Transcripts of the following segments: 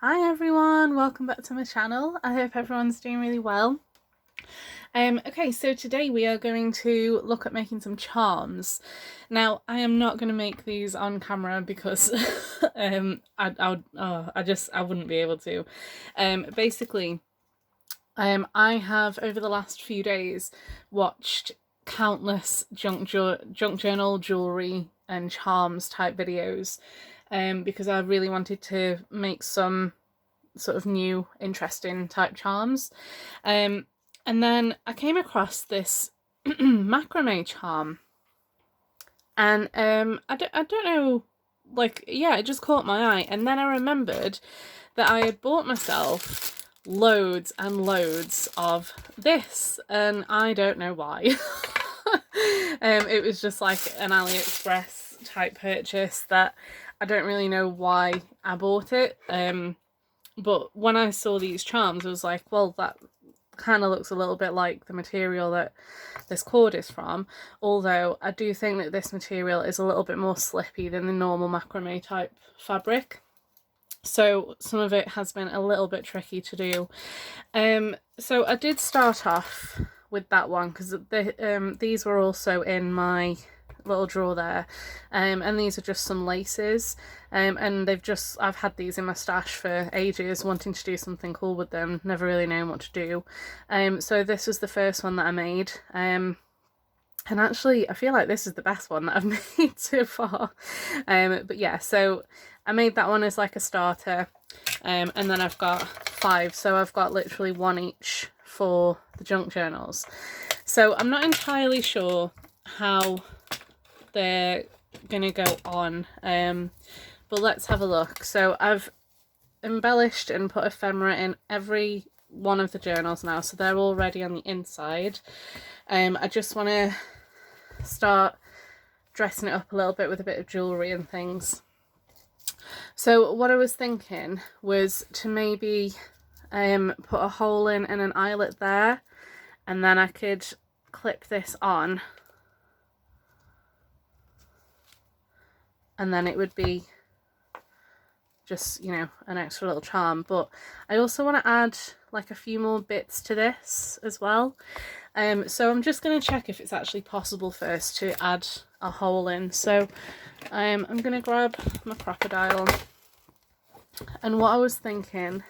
Hi everyone, welcome back to my channel. I hope everyone's doing really well. Okay, so today we are going to look at making some charms. Now, I am not going to make these on camera because I wouldn't be able to. Basically, I have over the last few days watched countless junk journal jewelry and charms type videos. Because I really wanted to make some sort of new, interesting type charms. And then I came across this macrame charm, and I don't know, like, yeah, it just caught my eye. And then I remembered that I had bought myself loads and loads of this, and I don't know why. It was just like an AliExpress type purchase that I don't really know why I bought it. But when I saw these charms, I was like, well, that kind of looks a little bit like the material that this cord is from. Although I do think that this material is a little bit more slippy than the normal macrame type fabric. So some of it has been a little bit tricky to do. So I did start off with that one because these were also in my little drawer there, and these are just some laces, and I've had these in my stash for ages, wanting to do something cool with them, never really known what to do. So this was the first one that I made, and actually I feel like this is the best one that I've made so far. But yeah, so I made that one as like a starter, and then I've got 5, so I've got literally 1 each for the junk journals. So I'm not entirely sure how they're gonna go on, but let's have a look. So I've embellished and put ephemera in every one of the journals now, so they're all ready on the inside. I just want to start dressing it up a little bit with a bit of jewellery and things. So what I was thinking was to maybe put a hole in and an eyelet there, and then I could clip this on, and then it would be just, you know, an extra little charm. But I also want to add like a few more bits to this as well. So I'm just going to check if it's actually possible first to add a hole in. So I'm going to grab my crocodile, and what I was thinking,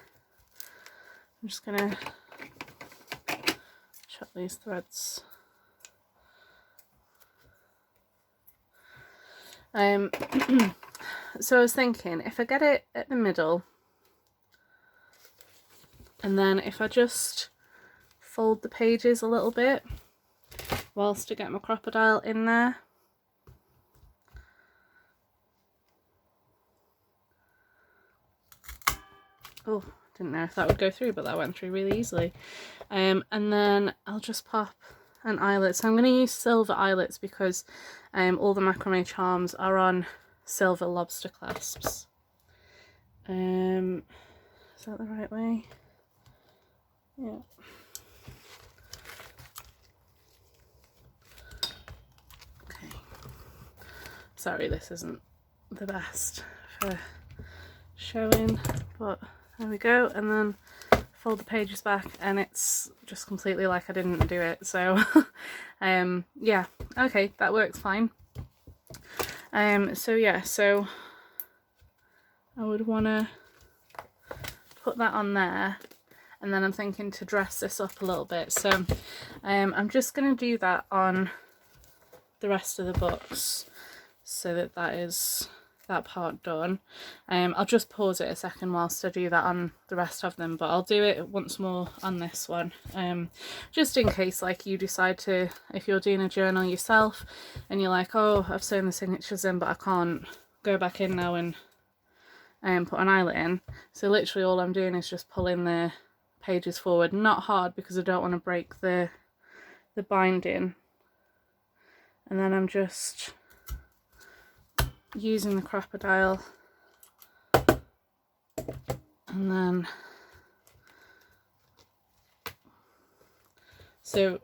I'm just going to chop these threads. So I was thinking, if I get it at the middle, and then if I just fold the pages a little bit whilst I get my crocodile in there. Oh, didn't know if that would go through, but that went through really easily. And then I'll just pop an eyelet. So I'm going to use silver eyelets because all the macrame charms are on silver lobster clasps. Is that the right way? Yeah. Okay. Sorry, this isn't the best for showing, but there we go. And then fold the pages back, and it's just completely like I didn't do it. So yeah, okay, that works fine. So yeah, so I would want to put that on there, and then I'm thinking to dress this up a little bit. So I'm just going to do that on the rest of the books, so that is that part done. I'll just pause it a second whilst I do that on the rest of them, but I'll do it once more on this one, just in case, like, you decide to, if you're doing a journal yourself and you're like, oh, I've sewn the signatures in but I can't go back in now and put an eyelet in. So literally all I'm doing is just pulling the pages forward, not hard because I don't want to break the binding, and then I'm just using the crocodile, and then so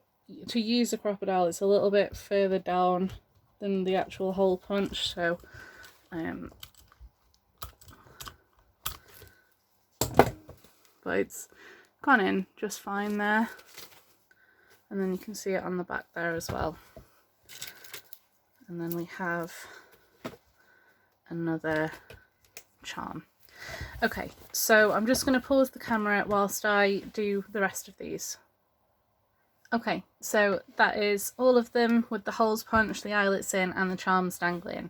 to use the crocodile, it's a little bit further down than the actual hole punch, so but it's gone in just fine there. And then you can see it on the back there as well. And then we have another charm. Okay, so I'm just going to pause the camera whilst I do the rest of these. Okay, so that is all of them with the holes punched, the eyelets in and the charms dangling.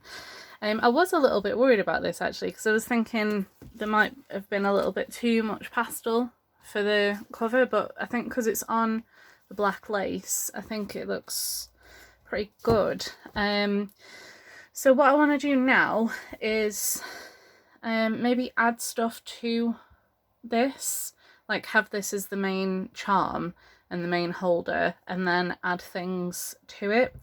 I was a little bit worried about this actually, because I was thinking there might have been a little bit too much pastel for the cover, but I think because it's on the black lace, I think it looks pretty good. So what I want to do now is maybe add stuff to this, like have this as the main charm and the main holder, and then add things to it.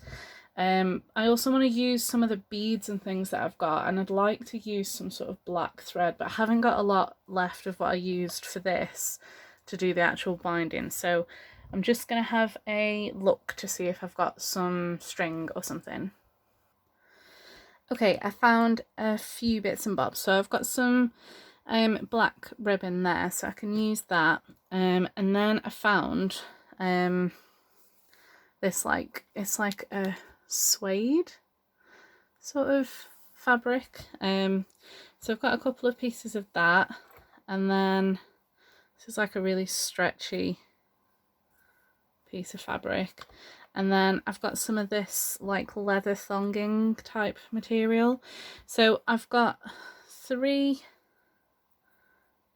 I also want to use some of the beads and things that I've got, and I'd like to use some sort of black thread, but I haven't got a lot left of what I used for this to do the actual binding, so I'm just going to have a look to see if I've got some string or something. Okay, I found a few bits and bobs, so I've got some black ribbon there, so I can use that, and then I found this, like, it's like a suede sort of fabric, so I've got a couple of pieces of that, and then this is like a really stretchy piece of fabric, and then I've got some of this like leather thonging type material. So I've got 3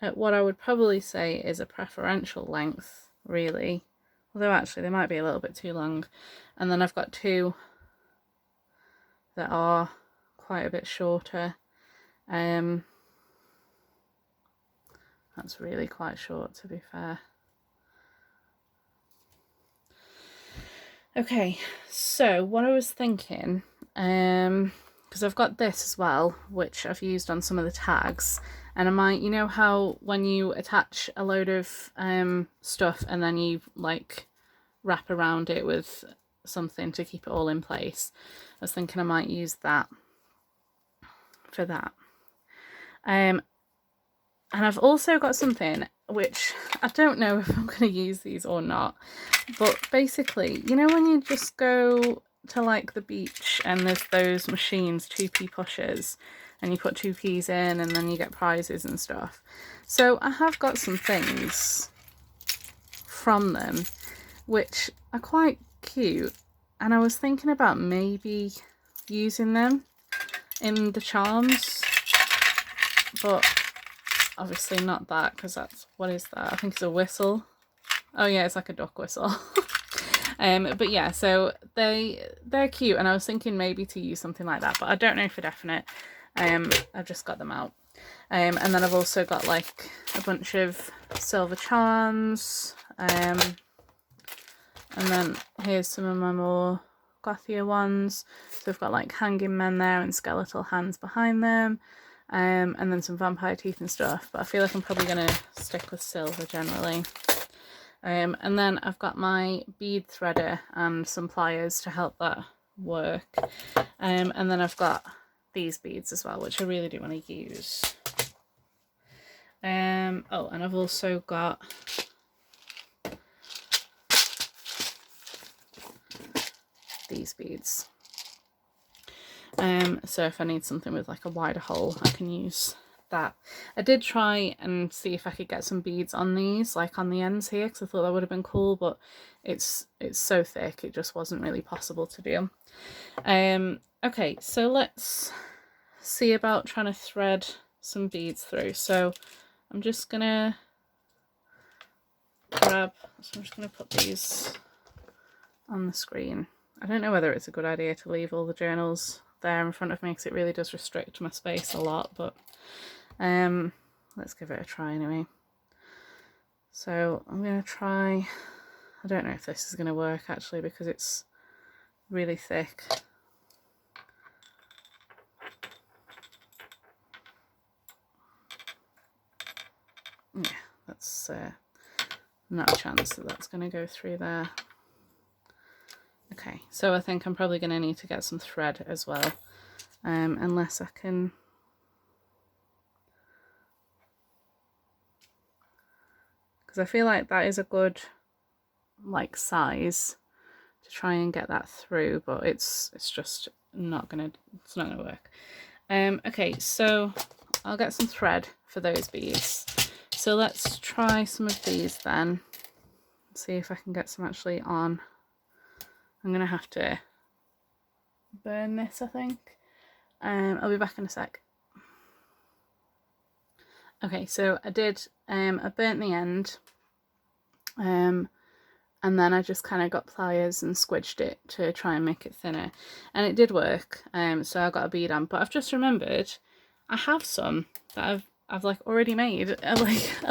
at what I would probably say is a preferential length, really, although actually they might be a little bit too long, and then I've got 2 that are quite a bit shorter. That's really quite short, to be fair. Okay, so what I was thinking, because I've got this as well, which I've used on some of the tags, and I might, you know how when you attach a load of stuff and then you like wrap around it with something to keep it all in place, I was thinking I might use that for that. And I've also got something which I don't know if I'm going to use these or not, but basically, you know when you just go to like the beach and there's those machines, 2p pushers, and you put 2p's in and then you get prizes and stuff. So I have got some things from them which are quite cute, and I was thinking about maybe using them in the charms, but obviously not that, because that's, what is that? I think it's a whistle. Oh yeah, it's like a duck whistle. But yeah, so they're cute, and I was thinking maybe to use something like that, but I don't know for definite. I've just got them out. And then I've also got like a bunch of silver charms, and then here's some of my more gothier ones. So I've got like hanging men there and skeletal hands behind them, and then some vampire teeth and stuff, but I feel like I'm probably going to stick with silver generally. And then I've got my bead threader and some pliers to help that work, and then I've got these beads as well, which I really do want to use. Oh, and I've also got these beads. So if I need something with like a wider hole, I can use that. I did try and see if I could get some beads on these, like on the ends here, because I thought that would have been cool, but it's so thick it just wasn't really possible to do. Okay, so let's see about trying to thread some beads through. So I'm just gonna I'm just gonna put these on the screen. I don't know whether it's a good idea to leave all the journals there in front of me, because it really does restrict my space a lot, but let's give it a try anyway. So I'm going to try, I don't know if this is going to work actually, because it's really thick. Yeah, that's not a chance that that's going to go through there. Okay, so I think I'm probably going to need to get some thread as well, unless I can... because I feel like that is a good like size to try and get that through, but it's just not gonna work. Okay, so I'll get some thread for those beads. So let's try some of these then. See if I can get some actually on. I'm gonna have to burn this, I think. I'll be back in a sec. Okay, so I burnt the end, and then I just kind of got pliers and squidged it to try and make it thinner, and it did work. So I got a bead on, but I've just remembered I have some that I've like already made. I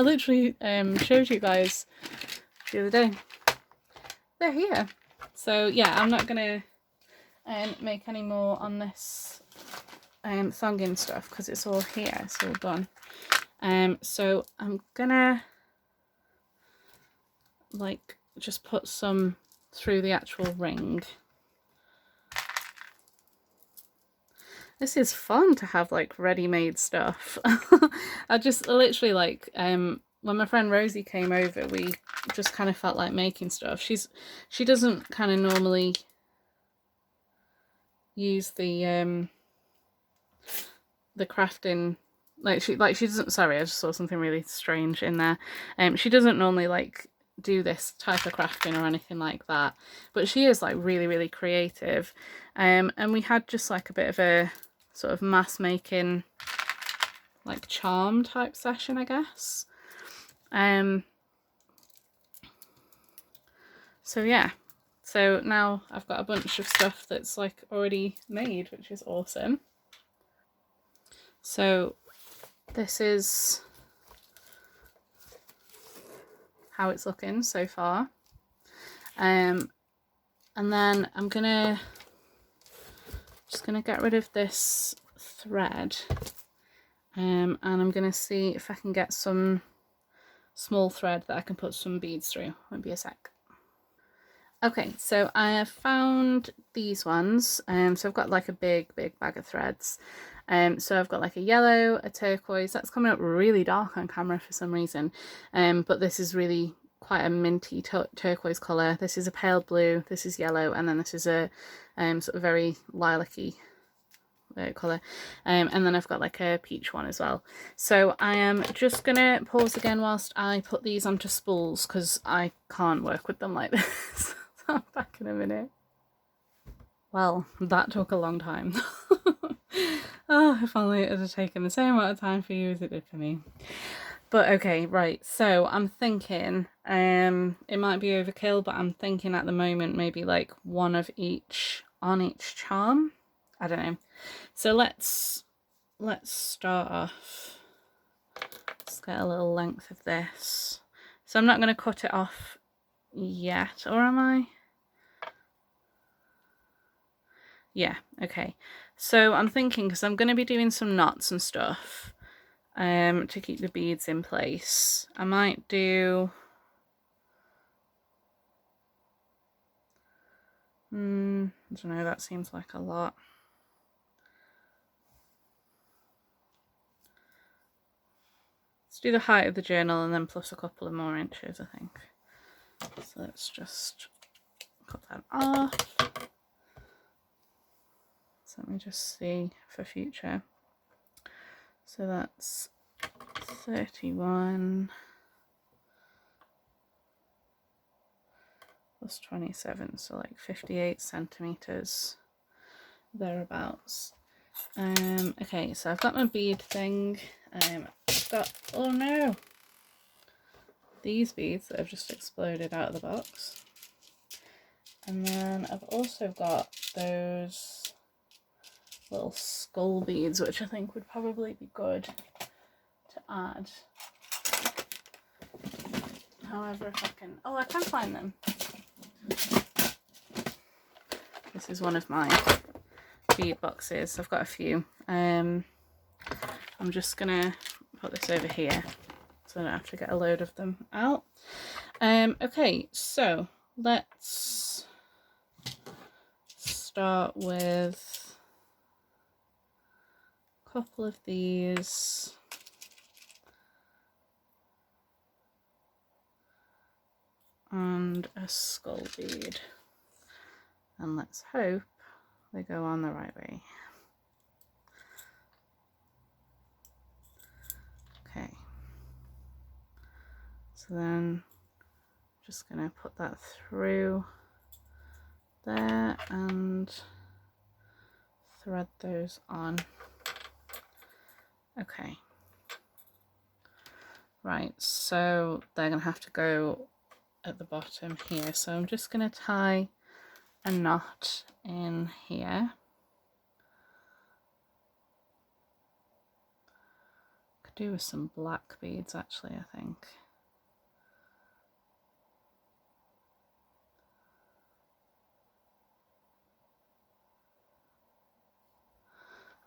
literally showed you guys the other day. They're here. So yeah, I'm not gonna make any more on this thongin stuff because it's all here, it's all done. So I'm gonna like just put some through the actual ring. This is fun to have like ready-made stuff. I just literally like when my friend Rosie came over, we just kind of felt like making stuff. She doesn't kind of normally use the crafting, she doesn't, sorry, I just saw something really strange in there. She doesn't normally like do this type of crafting or anything like that, but she is like really creative. And we had just like a bit of a sort of mass making like charm type session, I guess. So yeah, so now I've got a bunch of stuff that's like already made, which is awesome. So this is how it's looking so far. And then I'm just gonna get rid of this thread, and I'm gonna see if I can get some small thread that I can put some beads through. Won't be a sec. Okay, so I have found these ones. So I've got like a big bag of threads. So I've got like a yellow, a turquoise. That's coming up really dark on camera for some reason. But this is really quite a minty turquoise colour. This is a pale blue, this is yellow, and then this is a sort of very lilac-y colour. And then I've got like a peach one as well. So I am just gonna pause again whilst I put these onto spools because I can't work with them like this. I'm back in a minute. Well, that took a long time. Oh, if only it had taken the same amount of time for you as it did for me. But okay, right, so I'm thinking it might be overkill, but I'm thinking at the moment maybe like one of each on each charm. I don't know. So let's start off. Let's get a little length of this. So I'm not going to cut it off yet, or am I? Yeah, okay. So I'm thinking, because I'm going to be doing some knots and stuff to keep the beads in place, I might do I don't know, that seems like a lot. Let's do the height of the journal and then plus a couple of more inches, I think. So let's just cut that off. So let me just see for future. So that's 31 plus 27, so like 58 centimeters thereabouts. Okay, so I've got my bead thing. I've got, oh no, these beads that have just exploded out of the box. And then I've also got those little skull beads, which I think would probably be good to add. However, if I can, oh, I can find them. This is one of my bead boxes. I've got a few. I'm just gonna put this over here so I don't have to get a load of them out. Okay, so let's start with a couple of these. and a skull bead. And let's hope they go on the right way. Okay. So then just going to put that through there and thread those on. Okay. Right, so they're going to have to go at the bottom here. So I'm just going to tie a knot in here. Could do with some black beads actually, I think.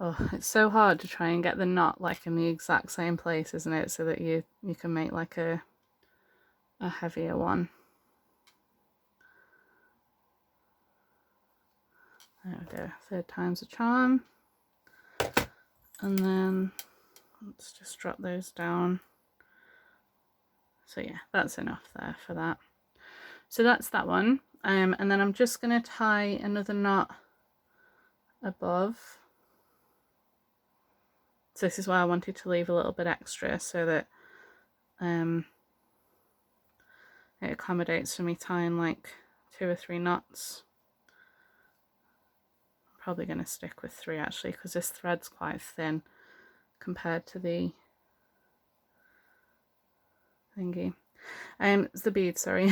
Oh, it's so hard to try and get the knot like in the exact same place, isn't it? So that you can make like a heavier one. There we go, 3rd time's a charm. And then let's just drop those down. So yeah, that's enough there for that. So that's that one. And then I'm just going to tie another knot above. So this is why I wanted to leave a little bit extra, so that it accommodates for me tying like 2 or 3 knots. I'm probably going to stick with 3 actually, because this thread's quite thin compared to the thingy. It's the bead, sorry.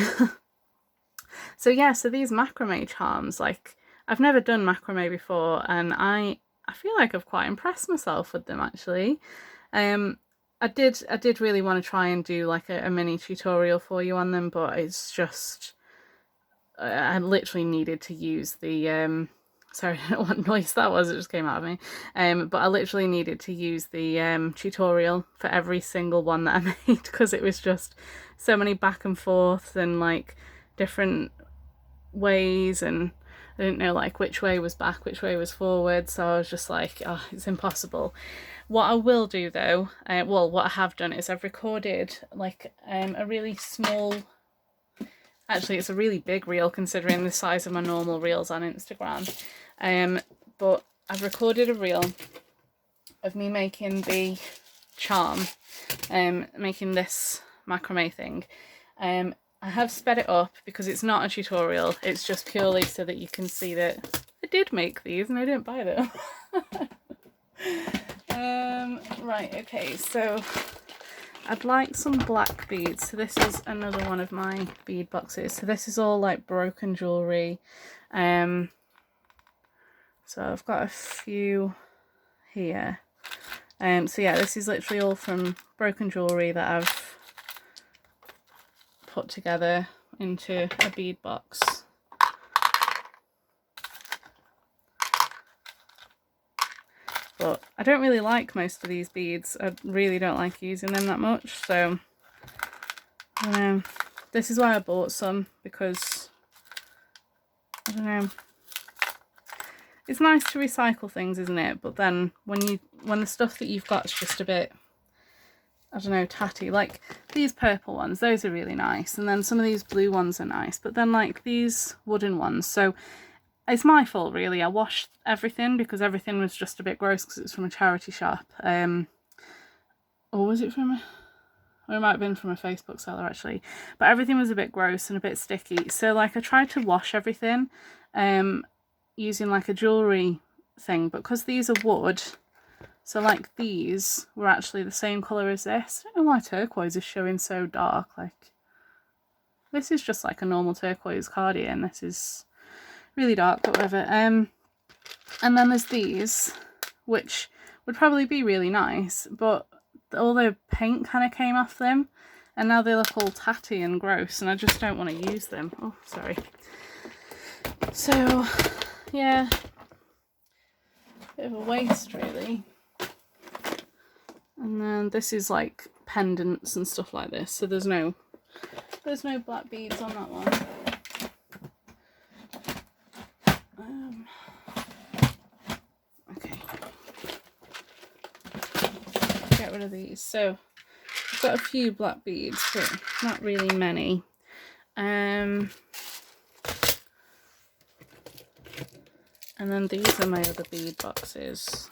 So yeah, so these macrame charms, like I've never done macrame before, and I feel like I've quite impressed myself with them actually. I did really want to try and do like a mini tutorial for you on them, but it's just I literally needed to use the sorry, I don't know what noise that was, it just came out of me. But I literally needed to use the tutorial for every single one that I made, because it was just so many back and forth and like different ways, and I didn't know like which way was back, which way was forward, so I was just like, oh, it's impossible. What I will do though, well, what I have done is I've recorded like a really small, actually it's a really big reel considering the size of my normal reels on Instagram, but I've recorded a reel of me making the charm, making this macrame thing. I have sped it up because it's not a tutorial, it's just purely so that you can see that I did make these and I didn't buy them. Right, okay, so I'd like some black beads. So this is another one of my bead boxes. So this is all like broken jewellery. So I've got a few here. So yeah, this is literally all from broken jewellery that I've put together into a bead box. But I don't really like most of these beads. I really don't like using them that much, so I don't know. This is why I bought some, because I don't know. It's nice to recycle things, isn't it? But then when the stuff that you've got is just a bit, I don't know, tatty. Like these purple ones, those are really nice, and then some of these blue ones are nice. But then like these wooden ones, so it's my fault really. I washed everything because everything was just a bit gross because it was from a charity shop. Or was it from or it might have been from a Facebook seller actually. But everything was a bit gross and a bit sticky. So like I tried to wash everything using like a jewellery thing, but because these are wood, so like these were actually the same colour as this. I don't know why turquoise is showing so dark. Like this is just like a normal turquoise cardigan. This is really dark, but whatever. And then there's these, which would probably be really nice, but all the paint kind of came off them, and now they look all tatty and gross, and I just don't want to use them. Oh, sorry. So, yeah, bit of a waste, really. And then this is like pendants and stuff like this, so there's no black beads on that one. Okay, get rid of these. So I've got a few black beads, but not really many. And then these are my other bead boxes.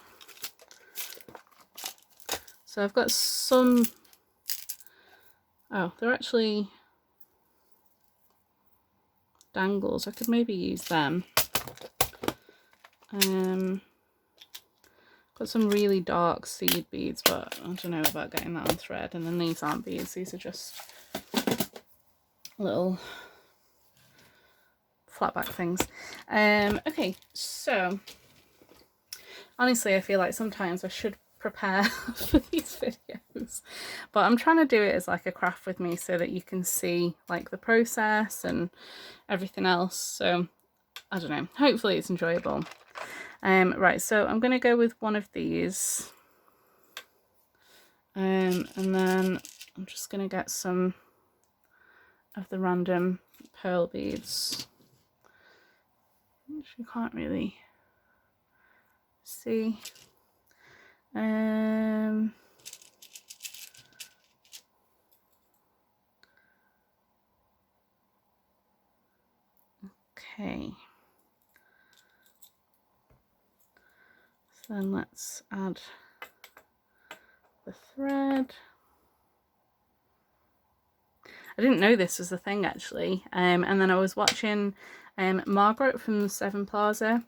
So I've got some, oh, they're actually dangles. I could maybe use them. Got some really dark seed beads, but I don't know about getting that on thread. And then these aren't beads, these are just little flat back things. Okay, so honestly I feel like sometimes I should prepare for these videos, but I'm trying to do it as like a craft with me so that you can see like the process and everything else. So I don't know, hopefully it's enjoyable. Right, so I'm gonna go with one of these, and then I'm just gonna get some of the random pearl beads, which you can't really see. Okay. So then let's add the thread. I didn't know this was a thing actually. And then I was watching Margaret from Seven Plaza.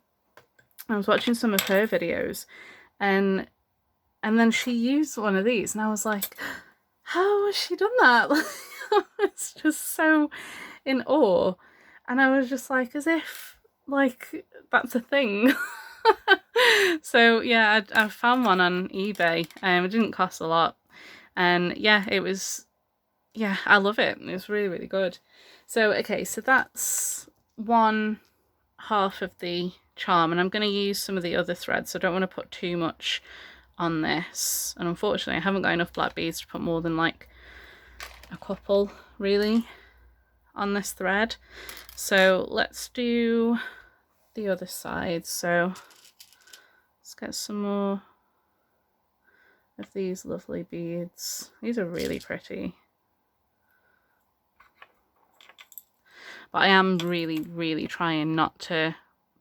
I was watching some of her videos, and then she used one of these, and I was like, how has she done that? I was just so in awe, and I was just like, as if like that's a thing. So yeah, I found one on eBay. It didn't cost a lot, and yeah, it was, yeah, I love it. It was really, really good. So okay, so that's one half of the charm, and I'm going to use some of the other threads, so I don't want to put too much on this, and unfortunately I haven't got enough black beads to put more than like a couple really on this thread. So let's do the other side. So let's get some more of these lovely beads. These are really pretty, but I am really, really trying not to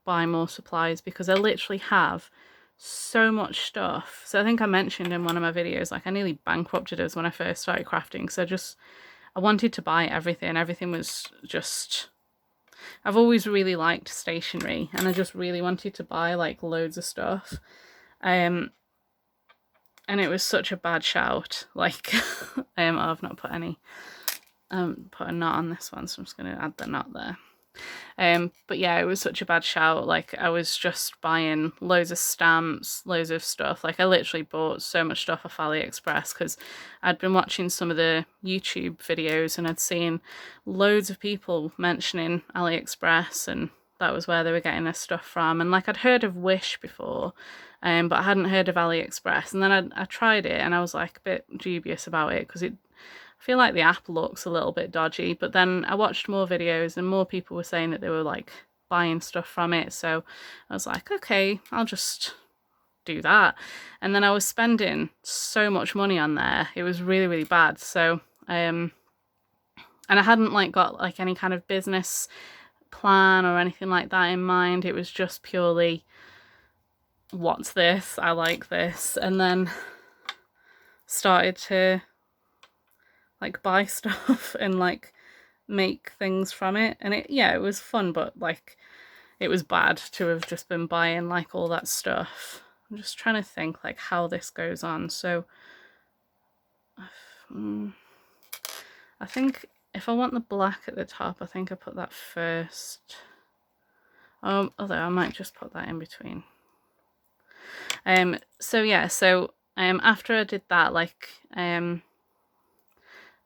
buy more supplies because I literally have so much stuff. So I think I mentioned in one of my videos, like I nearly bankrupted us when I first started crafting. So I wanted to buy everything. Everything was just, I've always really liked stationery, and I just really wanted to buy like loads of stuff. And it was such a bad shout. Like, I've not put any, put a knot on this one, so I'm just going to add the knot there. But yeah, it was such a bad shout. Like I was just buying loads of stamps, loads of stuff. Like I literally bought so much stuff off AliExpress because I'd been watching some of the YouTube videos and I'd seen loads of people mentioning AliExpress, and that was where they were getting their stuff from. And like I'd heard of Wish before, but I hadn't heard of AliExpress. And then I tried it and I was like a bit dubious about it because I feel like the app looks a little bit dodgy, but then I watched more videos and more people were saying that they were like buying stuff from it. So I was like, okay, I'll just do that. And then I was spending so much money on there. It was really, really bad. So, and I hadn't like got like any kind of business plan or anything like that in mind. It was just purely, what's this? I like this. And then started to like buy stuff and like make things from it, and it was fun, but like it was bad to have just been buying like all that stuff. I'm just trying to think like how this goes on. So I think if I want the black at the top, I think I put that first, although I might just put that in between. So yeah, so after I did that, like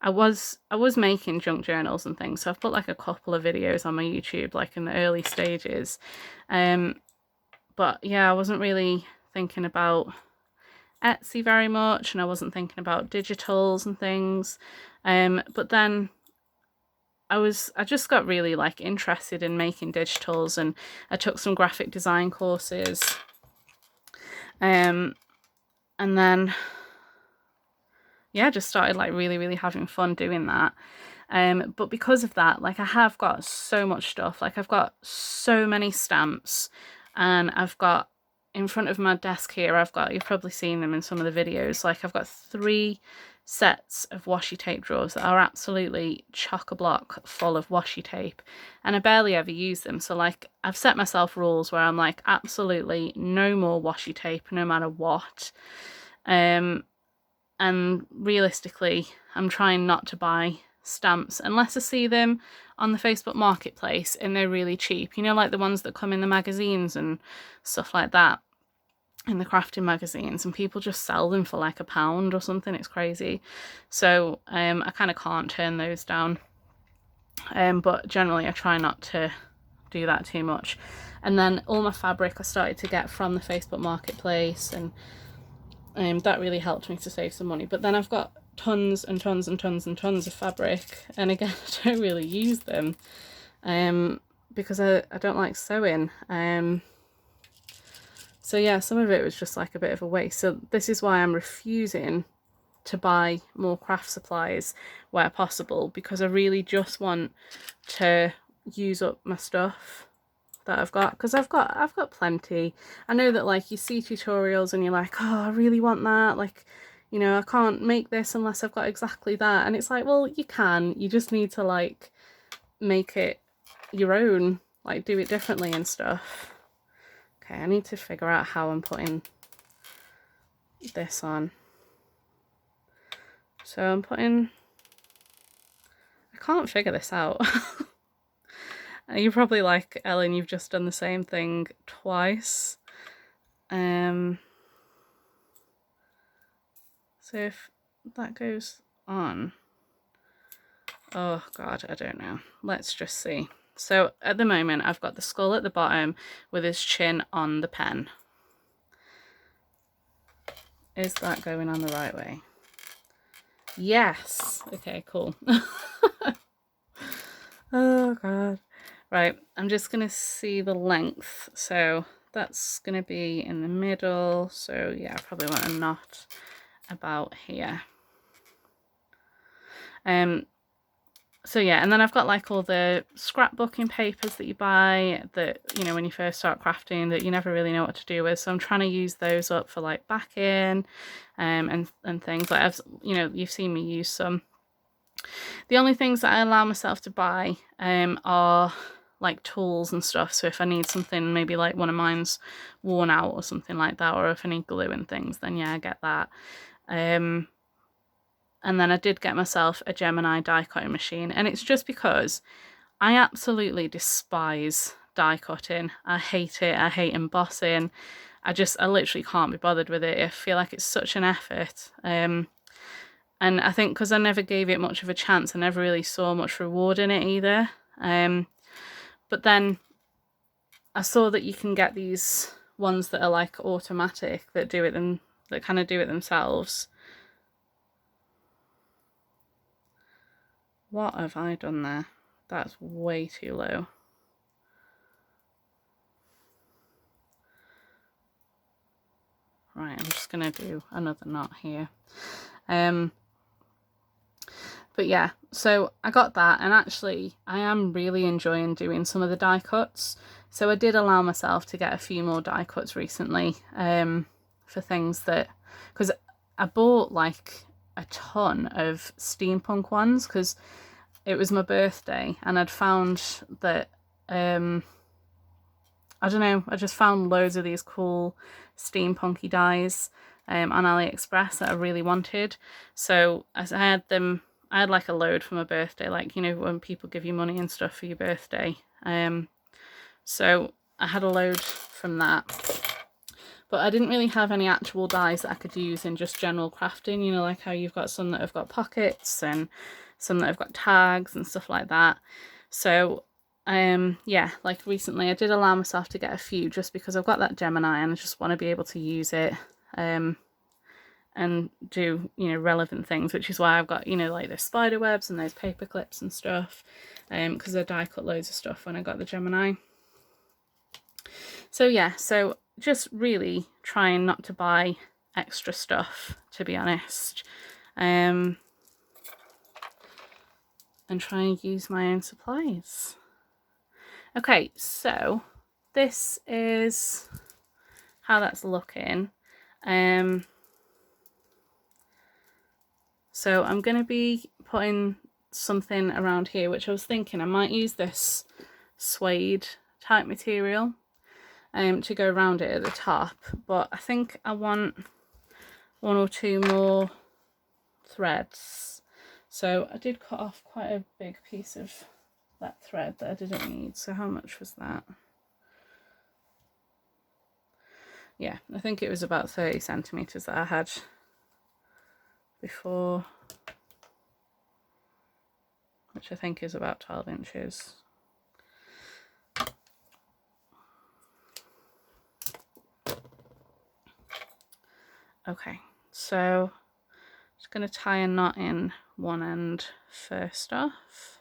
I was making junk journals and things, so I've put like a couple of videos on my YouTube like in the early stages, but yeah, I wasn't really thinking about Etsy very much, and I wasn't thinking about digitals and things, but then I just got really like interested in making digitals, and I took some graphic design courses, and then yeah, just started like really, really having fun doing that. But because of that, like I have got so much stuff. Like I've got so many stamps, and I've got in front of my desk here, I've got, you've probably seen them in some of the videos, like I've got 3 sets of washi tape drawers that are absolutely chock-a-block full of washi tape, and I barely ever use them. So like I've set myself rules where I'm like, absolutely no more washi tape no matter what. And realistically, I'm trying not to buy stamps unless I see them on the Facebook Marketplace and they're really cheap. You know, like the ones that come in the magazines and stuff like that, in the crafting magazines, and people just sell them for like £1 or something. It's crazy. So I kind of can't turn those down. But generally I try not to do that too much. And then all my fabric I started to get from the Facebook Marketplace, and that really helped me to save some money. But then I've got tons and tons and tons and tons of fabric, and again I don't really use them because I don't like sewing. So yeah, some of it was just like a bit of a waste. So this is why I'm refusing to buy more craft supplies where possible, because I really just want to use up my stuff that I've got, because I've got plenty. I know that like you see tutorials and you're like, oh, I really want that, like, you know, I can't make this unless I've got exactly that, and it's like, well, you can, you just need to like make it your own, like do it differently and stuff. Okay, I need to figure out how I'm putting this on. So I'm putting, I can't figure this out. You're probably like, Ellen, you've just done the same thing twice. So if that goes on, oh God, I don't know. Let's just see. So at the moment, I've got the skull at the bottom with his chin on the pen. Is that going on the right way? Yes. Okay, cool. Oh God. Right, I'm just going to see the length. So that's going to be in the middle. So yeah, I probably want a knot about here. So yeah, and then I've got like all the scrapbooking papers that you buy that, you know, when you first start crafting, that you never really know what to do with. So I'm trying to use those up for like backing and things. Like you know, you've seen me use some. The only things that I allow myself to buy are like tools and stuff. So if I need something, maybe like one of mine's worn out or something like that, or if I need glue and things, then yeah, I get that. And then I did get myself a Gemini die cutting machine, and it's just because I absolutely despise die cutting. I hate it. I hate embossing. I literally can't be bothered with it. I feel like it's such an effort. And I think because I never gave it much of a chance, I never really saw much reward in it either. But then I saw that you can get these ones that are like automatic, that do it that kind of do it themselves. What have I done there? That's way too low. Right, I'm just gonna do another knot here. But yeah, so I got that, and actually I am really enjoying doing some of the die cuts. So I did allow myself to get a few more die cuts recently for things that, because I bought like a ton of steampunk ones because it was my birthday, and I'd found that I don't know, I just found loads of these cool steampunky dies on AliExpress that I really wanted. So I had them, I had like a load for my birthday, like, you know, when people give you money and stuff for your birthday. So I had a load from that. But I didn't really have any actual dies that I could use in just general crafting, you know, like how you've got some that have got pockets and some that have got tags and stuff like that. So yeah, like recently I did allow myself to get a few just because I've got that Gemini and I just want to be able to use it and do, you know, relevant things, which is why I've got, you know, like those spider webs and those paper clips and stuff, because I die cut loads of stuff when I got the Gemini. So yeah, so just really trying not to buy extra stuff, to be honest. And and try and use my own supplies. Okay, so this is how that's looking. So I'm going to be putting something around here, which I was thinking I might use this suede type material to go around it at the top, but I think I want 1 or 2 more threads. So I did cut off quite a big piece of that thread that I didn't need. So how much was that? Yeah, I think it was about 30 centimeters that I had before, which I think is about 12 inches. Okay, so just going to tie a knot in one end first off.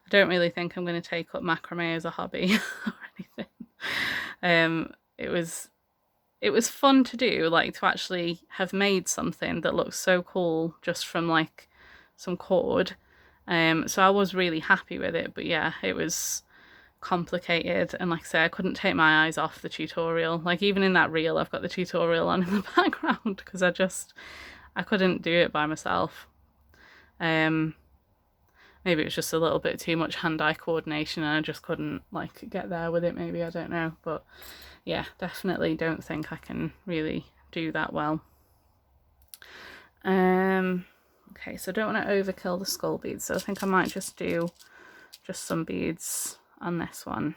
I don't really think I'm going to take up macrame as a hobby or anything. It was fun to do, like to actually have made something that looks so cool just from like some cord. So I was really happy with it, but yeah, it was complicated, and like I say, I couldn't take my eyes off the tutorial. Like even in that reel I've got the tutorial on in the background because I couldn't do it by myself. Maybe it was just a little bit too much hand-eye coordination and I just couldn't like get there with it, maybe, I don't know. But yeah, definitely don't think I can really do that well. Okay, so I don't want to overkill the skull beads, so I think I might just do just some beads on this one.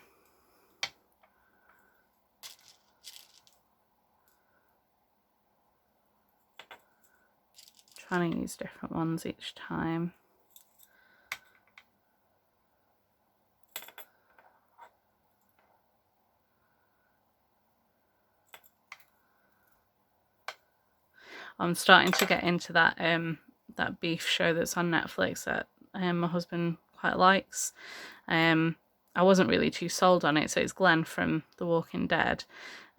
Trying to use different ones each time. I'm starting to get into that that beef show that's on Netflix that my husband quite likes. I wasn't really too sold on it, so it's Glenn from The Walking Dead.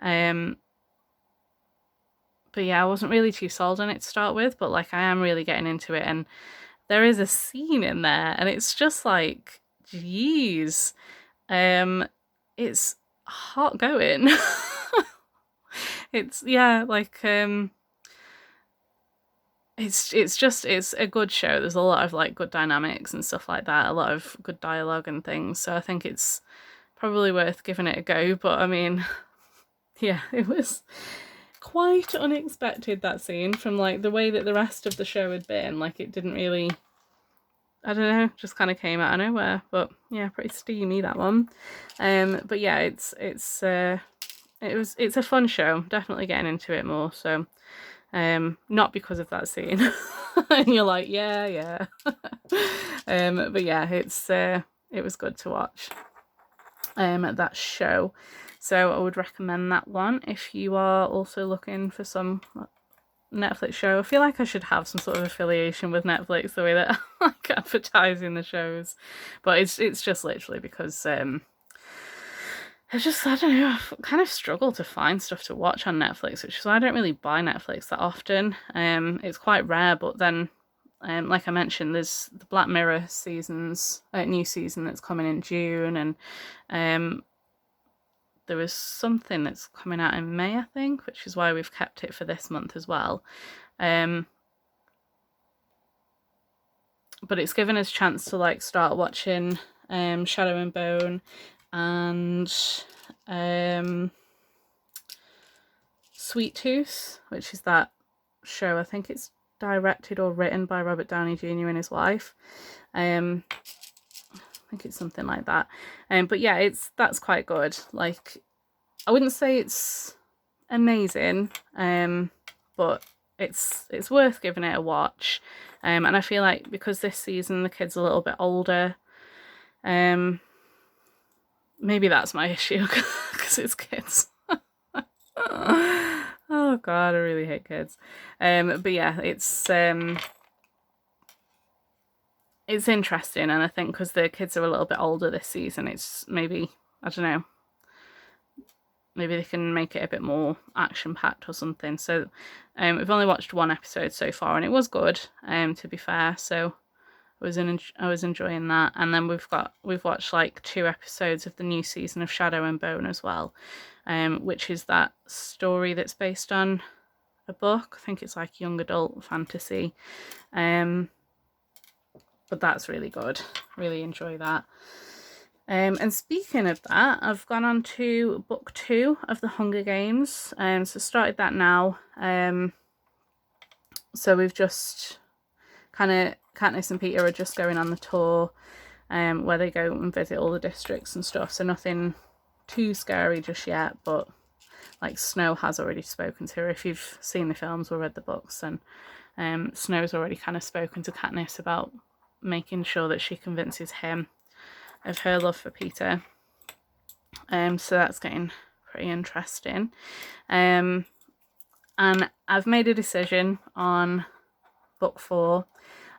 But yeah, I wasn't really too sold on it to start with, but like I am really getting into it, and there is a scene in there and it's just like, geez, it's hot going. It's, yeah, like it's a good show. There's a lot of like good dynamics and stuff like that, a lot of good dialogue and things, so I think it's probably worth giving it a go. But I mean, yeah, it was quite unexpected, that scene, from like the way that the rest of the show had been. Like it didn't really, I don't know, just kind of came out of nowhere. But yeah, pretty steamy, that one. But yeah, it's a fun show. Definitely getting into it more. So not because of that scene. And you're like, yeah. But yeah, it was good to watch that show. So I would recommend that one if you are also looking for some Netflix show. I feel like I should have some sort of affiliation with Netflix, the way that I like advertising the shows, but it's just literally because I don't know, I've kind of struggled to find stuff to watch on Netflix, which is why I don't really buy Netflix that often. It's quite rare, but then like I mentioned, there's the Black Mirror seasons, new season that's coming in June, and there was something that's coming out in May, I think, which is why we've kept it for this month as well. But it's given us a chance to like start watching Shadow and Bone and Sweet Tooth, which is that show. I think it's directed or written by Robert Downey Jr. and his wife. I think it's something like that. But yeah, that's quite good. Like, I wouldn't say it's amazing, but it's worth giving it a watch. And I feel like because this season the kid's a little bit older, maybe that's my issue, because it's kids. Oh god, I really hate kids. But yeah, it's interesting, and I think because the kids are a little bit older this season, it's maybe, I don't know, maybe they can make it a bit more action-packed or something. So we've only watched one episode so far, and it was good, to be fair. So I was enjoying that. And then we've watched like 2 episodes of the new season of Shadow and Bone as well, which is that story that's based on a book. I think it's like young adult fantasy. But that's really good. Really enjoy that. And speaking of that, I've gone on to book 2 of the Hunger Games. So started that now. So we've just kind of, Katniss and Peter are just going on the tour, where they go and visit all the districts and stuff. So nothing too scary just yet, but like Snow has already spoken to her. If you've seen the films or read the books, then Snow's already kind of spoken to Katniss about making sure that she convinces him of her love for Peter. So that's getting pretty interesting. And I've made a decision on book 4.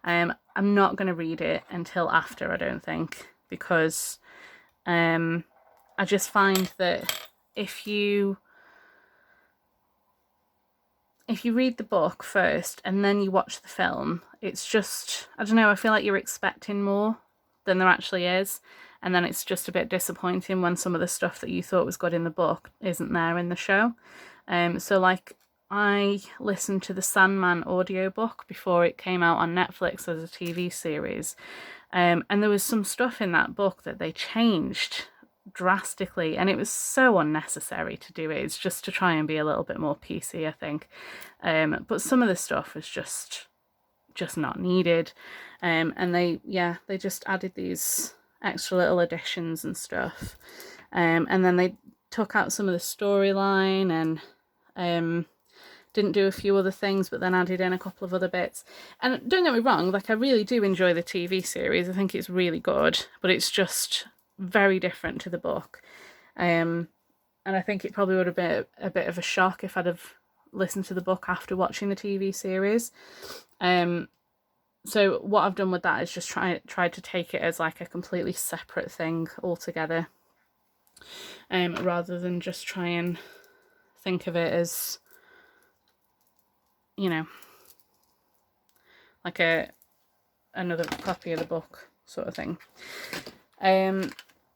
I'm not going to read it until after, I don't think, because I just find that if you read the book first and then you watch the film, it's just, I don't know, I feel like you're expecting more than there actually is, and then it's just a bit disappointing when some of the stuff that you thought was good in the book isn't there in the show. So like, I listened to the Sandman audiobook before it came out on Netflix as a TV series, and there was some stuff in that book that they changed drastically, and it was so unnecessary to do it. It's just to try and be a little bit more PC, I think. But some of the stuff was just not needed, and they just added these extra little additions and stuff, and then they took out some of the storyline and didn't do a few other things, but then added in a couple of other bits. And don't get me wrong, like, I really do enjoy the TV series. I think it's really good, but it's just very different to the book. And I think it probably would have been a bit of a shock if I'd have listened to the book after watching the TV series. So what I've done with that is just tried to take it as like a completely separate thing altogether, rather than just try and think of it as, you know, like another copy of the book sort of thing.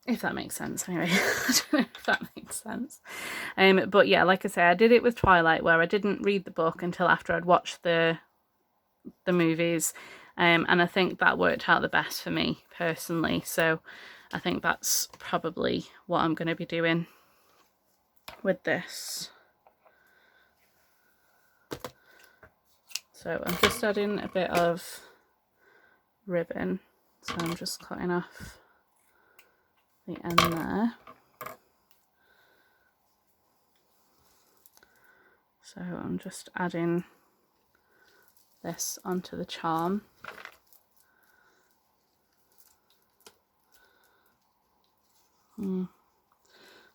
If that makes sense, anyway. I don't know if that makes sense. But yeah, like I say, I did it with Twilight, where I didn't read the book until after I'd watched the movies, and I think that worked out the best for me personally. So I think that's probably what I'm going to be doing with this. So I'm just adding a bit of ribbon, so I'm just cutting off the end there. So I'm just adding this onto the charm.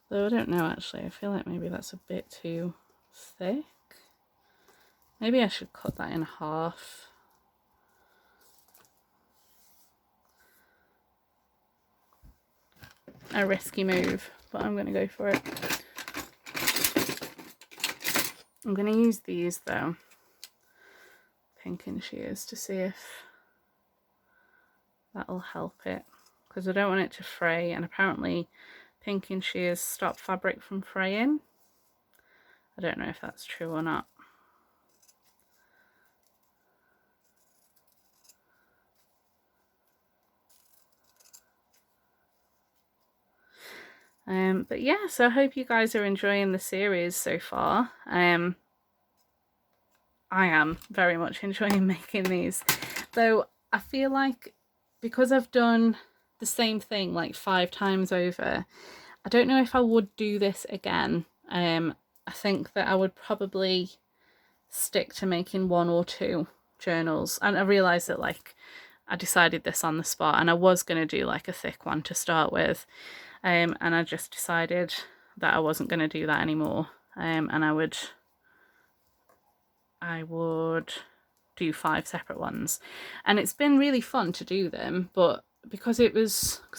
Though I don't know, actually, I feel like maybe that's a bit too thick. Maybe I should cut that in half. A risky move, but I'm going to go for it. I'm going to use these though, pinking shears, to see if that'll help it, because I don't want it to fray, and apparently pinking shears stop fabric from fraying. I don't know if that's true or not. But yeah, so I hope you guys are enjoying the series so far. I am very much enjoying making these, though I feel like because I've done the same thing like 5 times over, I don't know if I would do this again. I think that I would probably stick to making 1 or 2 journals, and I realised that, like, I decided this on the spot, and I was going to do like a thick one to start with. And I just decided that I wasn't going to do that anymore, and I would do 5 separate ones. And it's been really fun to do them, but because I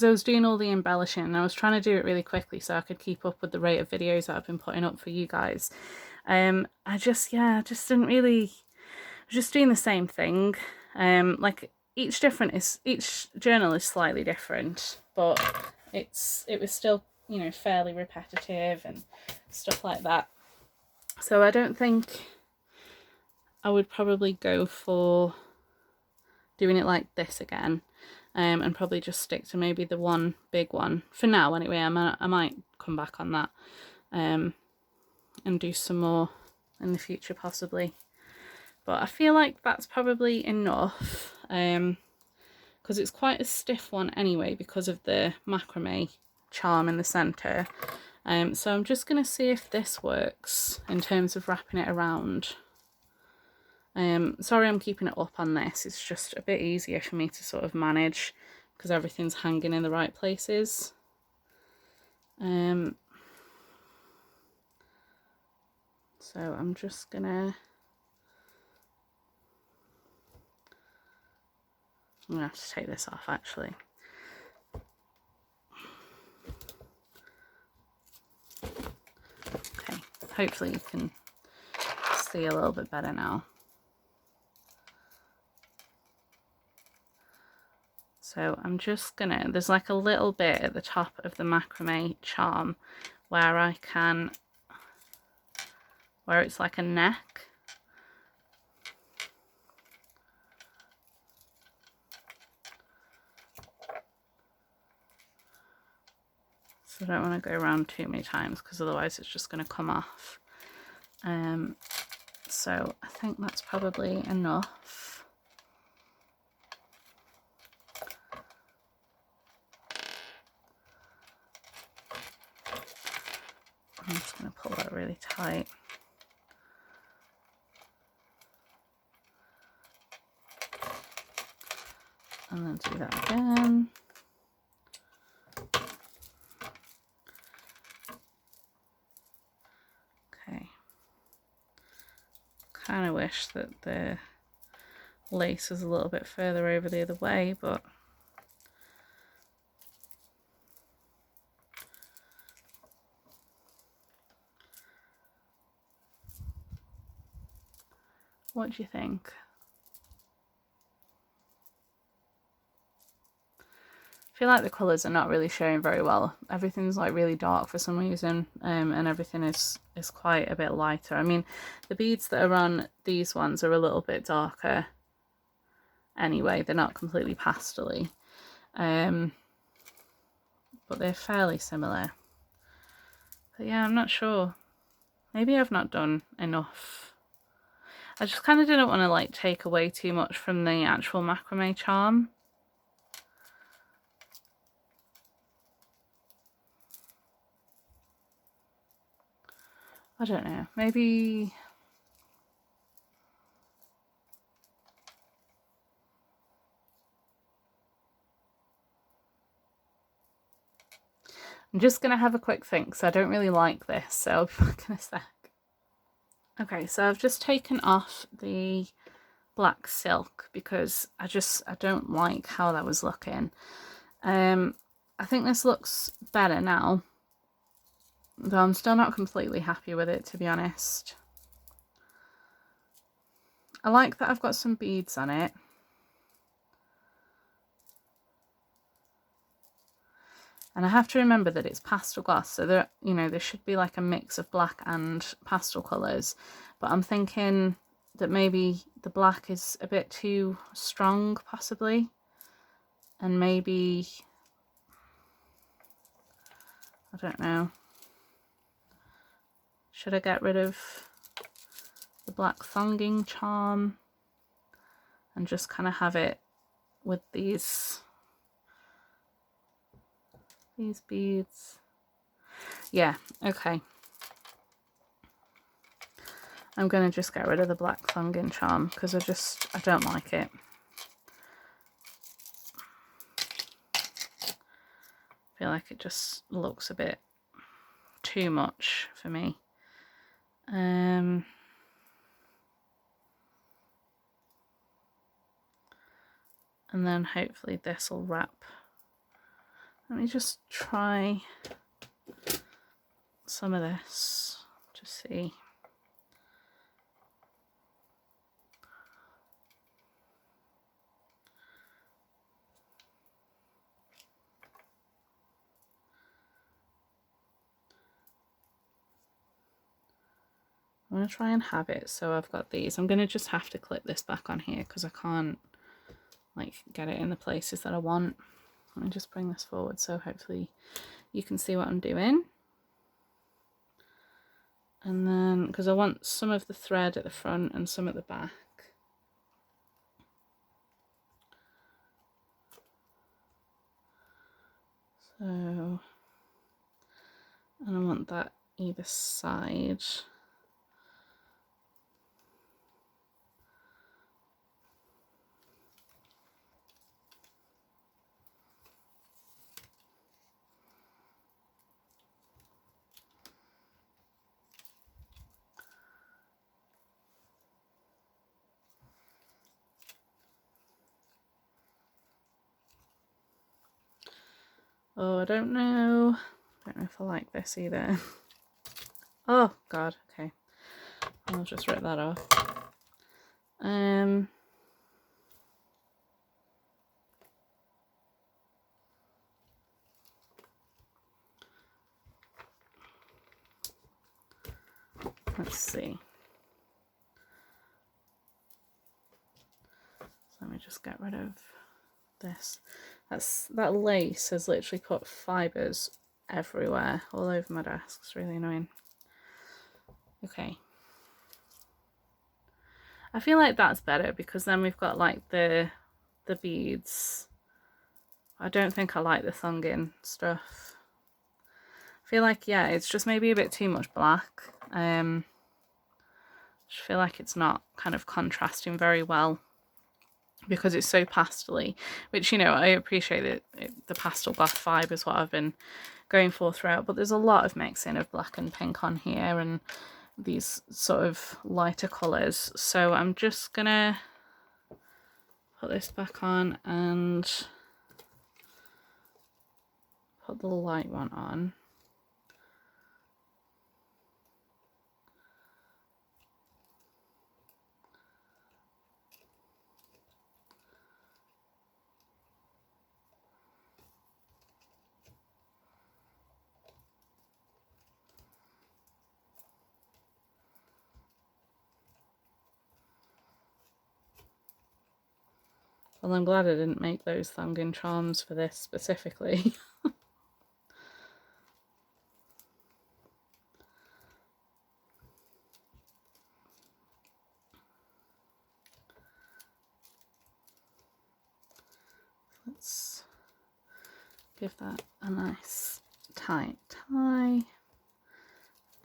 was doing all the embellishing and I was trying to do it really quickly so I could keep up with the rate of videos that I've been putting up for you guys. I just didn't really, I was just doing the same thing. Like each journal is slightly different, but it was still, you know, fairly repetitive and stuff like that. So I don't think I would probably go for doing it like this again, and probably just stick to maybe the one big one for now anyway. I might come back on that and do some more in the future possibly, but I feel like that's probably enough because it's quite a stiff one anyway because of the macrame charm in the center. So I'm just going to see if this works in terms of wrapping it around. Sorry I'm keeping it up on this, it's just a bit easier for me to sort of manage because everything's hanging in the right places. So I'm just gonna have to take this off actually. Okay, hopefully you can see a little bit better now. So I'm just gonna, there's like a little bit at the top of the macrame charm where I can, where it's like a neck. So I don't want to go around too many times because otherwise it's just going to come off. So I think that's probably enough. I'm just going to pull that really tight. And then do that again. Okay. Kind of wish that the lace was a little bit further over the other way, but what do you think? I feel like the colours are not really showing very well. Everything's like really dark for some reason, and everything is quite a bit lighter. I mean, the beads that are on these ones are a little bit darker anyway. They're not completely pastel-y, but they're fairly similar. But yeah, I'm not sure. Maybe I've not done enough. I just kind of didn't want to like take away too much from the actual macrame charm. I don't know, maybe I'm just going to have a quick think because I don't really like this, so I'll be back in a sec. Okay, so I've just taken off the black silk because I don't like how that was looking. I think this looks better now, though I'm still not completely happy with it, to be honest. I like that I've got some beads on it. And I have to remember that it's pastel gloss, so there, you know, there should be like a mix of black and pastel colours. But I'm thinking that maybe the black is a bit too strong, possibly. And maybe, I don't know. Should I get rid of the black thonging charm and just kind of have it with these beads? Yeah, okay. I'm going to just get rid of the black thonging charm because I don't like it. I feel like it just looks a bit too much for me. and then hopefully this will wrap. Let me just try some of this to see. I'm going to try and have it so I've got these. I'm going to just have to clip this back on here because I can't like get it in the places that I want. Let me just bring this forward so hopefully you can see what I'm doing. And then, because I want some of the thread at the front and some at the back. So, and I want that either side. Oh, I don't know. I don't know if I like this either. Oh God, okay. I'll just rip that off. Let's see. So let me just get rid of this. That lace has literally put fibres everywhere, all over my desk. It's really annoying. Okay. I feel like that's better because then we've got like the beads. I don't think I like the thongin stuff. I feel like, yeah, it's just maybe a bit too much black. I just feel like it's not kind of contrasting very well because it's so pastel-y, which, you know, I appreciate that the pastel goth vibe is what I've been going for throughout, but there's a lot of mixing of black and pink on here and these sort of lighter colours. So I'm just gonna put this back on and put the light one on. Well, I'm glad I didn't make those thongin charms for this specifically. Let's give that a nice tight tie.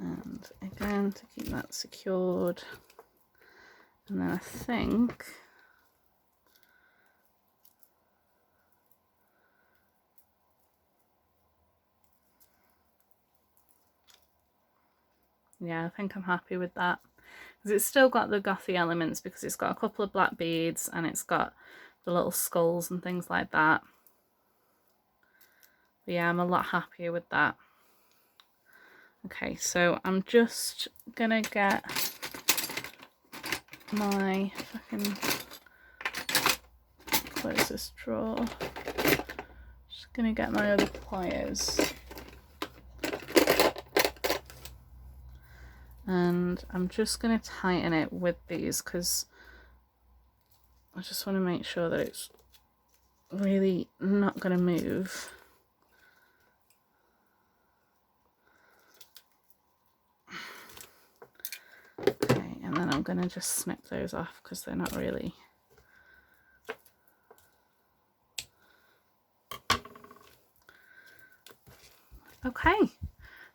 And again, to keep that secured. And then I think yeah, I think I'm happy with that. Because it's still got the gothy elements because it's got a couple of black beads and it's got the little skulls and things like that. But yeah, I'm a lot happier with that. Okay, so I'm just gonna get my, if I can close this drawer, just gonna get my other pliers. And I'm just going to tighten it with these because I just want to make sure that it's really not going to move. Okay, and then I'm going to just snip those off because they're not really... Okay.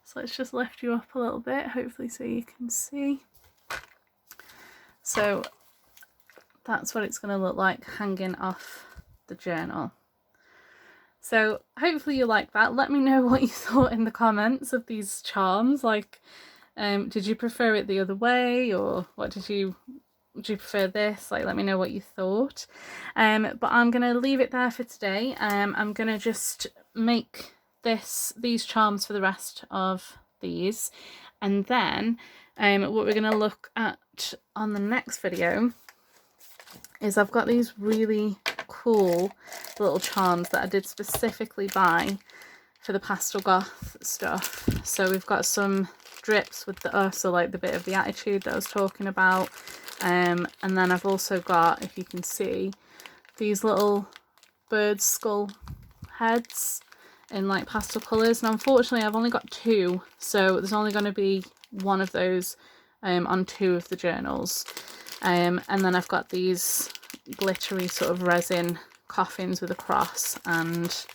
So let's just lift you up a little bit, hopefully so you can see. So that's what it's going to look like hanging off the journal. So hopefully you like that. Let me know what you thought in the comments of these charms. Like, did you prefer it the other way, or what did you do you prefer this? Like, let me know what you thought. But I'm gonna leave it there for today. I'm gonna just make these charms for the rest of these, and then what we're gonna look at on the next video is I've got these really cool little charms that I did specifically buy for the Pastel Goth stuff. So we've got some drips with the so like the bit of the attitude that I was talking about, and then I've also got, if you can see, these little bird skull heads in like pastel colours. Now unfortunately I've only got 2, so there's only going to be one of those on 2 of the journals. And then I've got these glittery sort of resin coffins with a cross, and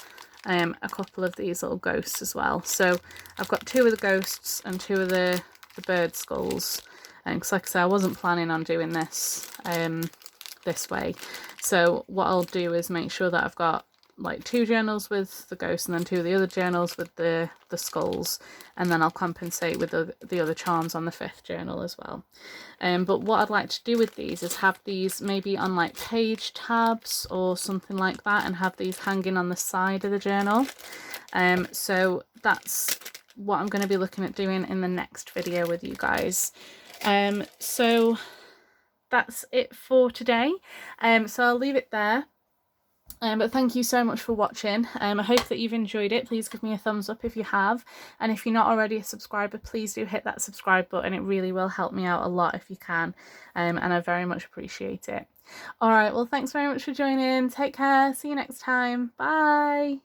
a couple of these little ghosts as well. So I've got 2 of the ghosts and 2 of the bird skulls, because like I said, I wasn't planning on doing this this way. So what I'll do is make sure that I've got like 2 journals with the ghosts and then 2 of the other journals with the skulls, and then I'll compensate with the other charms on the 5th journal as well. But what I'd like to do with these is have these maybe on like page tabs or something like that, and have these hanging on the side of the journal. So that's what I'm going to be looking at doing in the next video with you guys. So that's it for today. So I'll leave it there. But thank you so much for watching. I hope that you've enjoyed it. Please give me a thumbs up if you have, and if you're not already a subscriber, please do hit that subscribe button. It really will help me out a lot if you can, and I very much appreciate it. Alright, well thanks very much for joining. Take care, see you next time, bye.